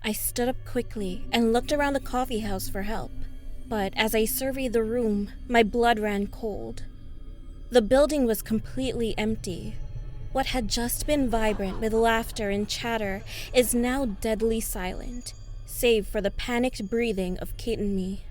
I stood up quickly and looked around the coffee house for help, but as I surveyed the room, my blood ran cold. The building was completely empty. What had just been vibrant with laughter and chatter is now deadly silent, save for the panicked breathing of Kate and me.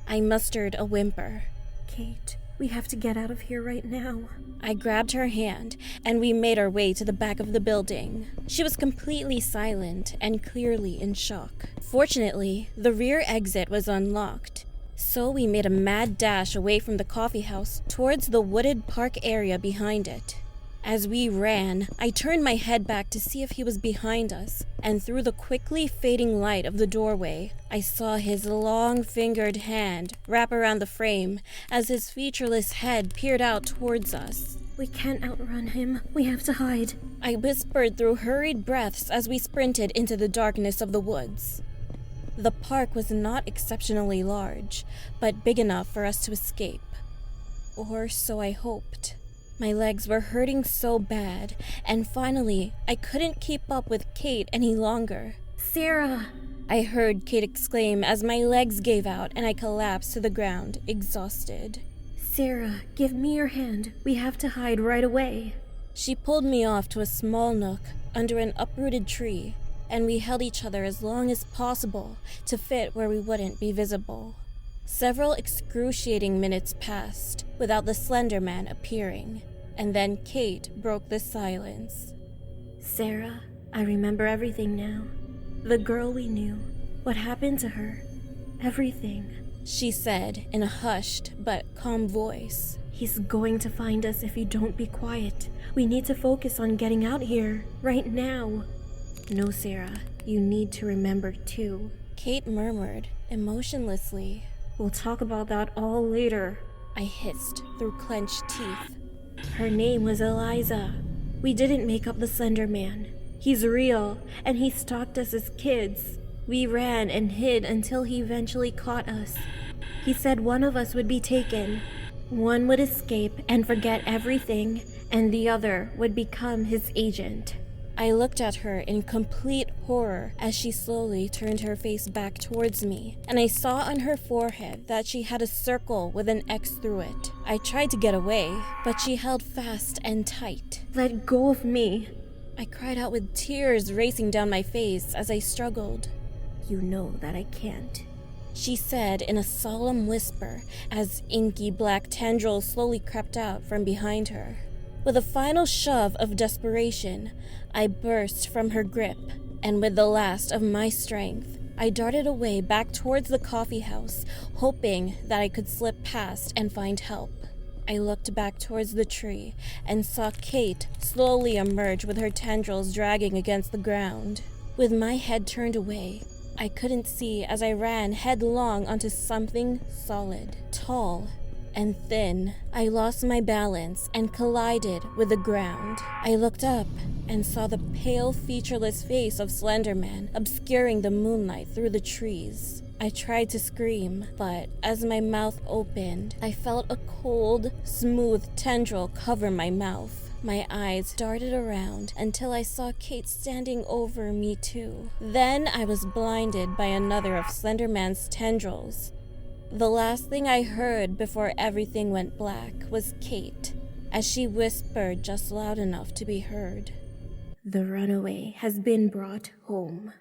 I mustered a whimper. Kate, we have to get out of here right now. I grabbed her hand, and we made our way to the back of the building. She was completely silent and clearly in shock. Fortunately, the rear exit was unlocked, so we made a mad dash away from the coffee house towards the wooded park area behind it. As we ran, I turned my head back to see if he was behind us, and through the quickly fading light of the doorway, I saw his long-fingered hand wrap around the frame as his featureless head peered out towards us. We can't outrun him. We have to hide. I whispered through hurried breaths as we sprinted into the darkness of the woods. The park was not exceptionally large, but big enough for us to escape. Or so I hoped. My legs were hurting so bad, and finally, I couldn't keep up with Kate any longer. Sarah! I heard Kate exclaim as my legs gave out and I collapsed to the ground, exhausted. Sarah, give me your hand. We have to hide right away. She pulled me off to a small nook under an uprooted tree, and we held each other as long as possible to fit where we wouldn't be visible. Several excruciating minutes passed without the Slenderman appearing, and then Kate broke the silence. Sarah, I remember everything now. The girl we knew, what happened to her, everything, she said in a hushed but calm voice. He's going to find us if you don't be quiet. We need to focus on getting out here, right now. No, Sarah, you need to remember too, Kate murmured emotionlessly. We'll talk about that all later, I hissed through clenched teeth. Her name was Eliza. We didn't make up the Slender Man. He's real, and he stalked us as kids. We ran and hid until he eventually caught us. He said one of us would be taken. One would escape and forget everything, and the other would become his agent. I looked at her in complete horror as she slowly turned her face back towards me, and I saw on her forehead that she had a circle with an X through it. I tried to get away, but she held fast and tight. Let go of me, I cried out with tears racing down my face as I struggled. You know that I can't, she said in a solemn whisper as inky black tendrils slowly crept out from behind her. With a final shove of desperation, I burst from her grip, and with the last of my strength, I darted away back towards the coffee house, hoping that I could slip past and find help. I looked back towards the tree and saw Kate slowly emerge with her tendrils dragging against the ground. With my head turned away, I couldn't see as I ran headlong onto something solid, tall, and thin. I lost my balance and collided with the ground. I looked up and saw the pale, featureless face of Slenderman obscuring the moonlight through the trees. I tried to scream, but as my mouth opened, I felt a cold, smooth tendril cover my mouth. My eyes darted around until I saw Kate standing over me too. Then I was blinded by another of Slenderman's tendrils. The last thing I heard before everything went black was Kate, as she whispered just loud enough to be heard. The runaway has been brought home.